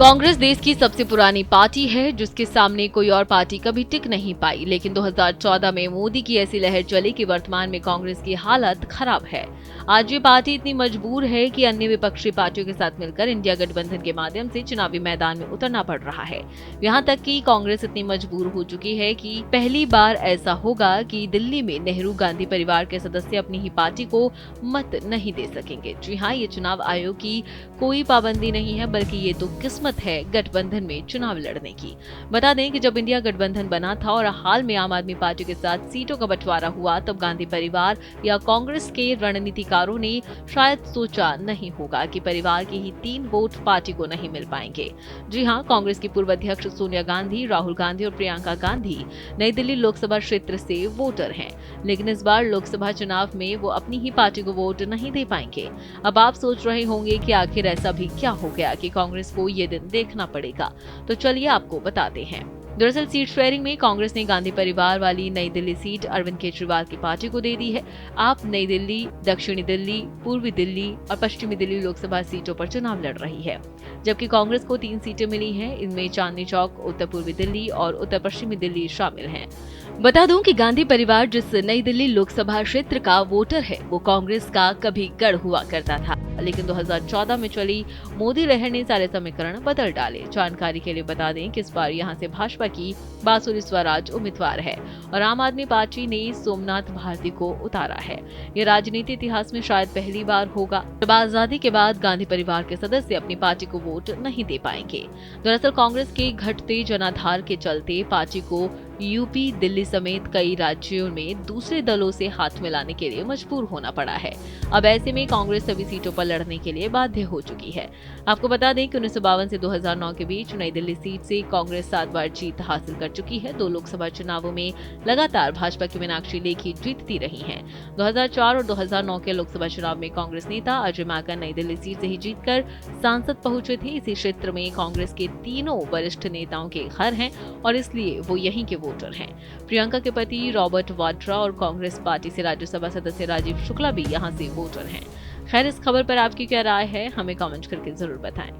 कांग्रेस देश की सबसे पुरानी पार्टी है जिसके सामने कोई और पार्टी कभी टिक नहीं पाई। लेकिन 2014 में मोदी की ऐसी लहर चली कि वर्तमान में कांग्रेस की हालत खराब है। आज ये पार्टी इतनी मजबूर है कि अन्य विपक्षी पार्टियों के साथ मिलकर इंडिया गठबंधन के माध्यम से चुनावी मैदान में उतरना पड़ रहा है। यहाँ तक कि कांग्रेस इतनी मजबूर हो चुकी है कि पहली बार ऐसा होगा कि दिल्ली में नेहरू गांधी परिवार के सदस्य अपनी ही पार्टी को मत नहीं दे सकेंगे। जी हाँ, ये चुनाव आयोग की कोई पाबंदी नहीं है, बल्कि ये तो किस्मत है गठबंधन में चुनाव लड़ने की। बता दें कि जब इंडिया गठबंधन बना था और हाल में आम आदमी पार्टी के साथ सीटों का बंटवारा हुआ, तब गांधी परिवार या कांग्रेस के रणनीतिकारों ने शायद सोचा नहीं होगा कि परिवार के ही 3 वोट पार्टी को नहीं मिल पाएंगे। जी हां, कांग्रेस की पूर्व अध्यक्ष सोनिया गांधी, राहुल गांधी और प्रियंका गांधी नई दिल्ली लोकसभा क्षेत्र से वोटर हैं, लेकिन इस बार लोकसभा चुनाव में वो अपनी ही पार्टी को वोट नहीं दे पाएंगे। अब आप सोच रहे होंगे कि आखिर ऐसा भी क्या हो गया कि कांग्रेस को ये दिन देखना पड़ेगा। तो चलिए आपको बताते हैं। दरअसल सीट शेयरिंग में कांग्रेस ने गांधी परिवार वाली नई दिल्ली सीट अरविंद केजरीवाल की पार्टी को दे दी है। आप नई दिल्ली, दक्षिणी दिल्ली, पूर्वी दिल्ली और पश्चिमी दिल्ली लोकसभा सीटों पर चुनाव लड़ रही है, जबकि कांग्रेस को 3 सीटें मिली हैं। इनमें चांदनी चौक, उत्तर पूर्वी दिल्ली और उत्तर पश्चिमी दिल्ली शामिल हैं। बता दूं कि गांधी परिवार जिस नई दिल्ली लोकसभा क्षेत्र का वोटर है, वो कांग्रेस का कभी गढ़ हुआ करता था, लेकिन 2014 में चली मोदी लहर ने सारे समीकरण बदल डाले। जानकारी के लिए बता दें कि इस बार यहां से भाजपा की बासुरी स्वराज उम्मीदवार है और आम आदमी पार्टी ने सोमनाथ भारती को उतारा है। ये राजनीति इतिहास में शायद पहली बार होगा जब आजादी के बाद गांधी परिवार के सदस्य अपनी पार्टी को वोट नहीं दे पाएंगे। दरअसल कांग्रेस के घटते जनाधार के चलते पार्टी को यूपी, दिल्ली समेत कई राज्यों में दूसरे दलों से हाथ मिलाने के लिए मजबूर होना पड़ा है। अब ऐसे में कांग्रेस सभी सीटों पर लड़ने के लिए बाध्य हो चुकी है। आपको बता दें कि 1952 से 2009 के बीच नई दिल्ली सीट से कांग्रेस 7 बार जीत हासिल कर चुकी है। 2 लोकसभा चुनावों में लगातार भाजपा की मीनाक्षी लेखी जीतती रही हैं। 2004 और 2009 के लोकसभा चुनाव में कांग्रेस नेता अजय माकन नई दिल्ली सीट से ही जीतकर सांसद पहुंचे थे। इसी क्षेत्र में कांग्रेस के तीनों वरिष्ठ नेताओं के घर हैं और इसलिए वो यहीं के वोटर हैं। प्रियंका के पति रॉबर्ट वाड्रा और कांग्रेस पार्टी से राज्यसभा सदस्य राजीव शुक्ला भी यहां से वोटर हैं। खैर, इस खबर पर आपकी क्या राय है, हमें कमेंट करके जरूर बताएं।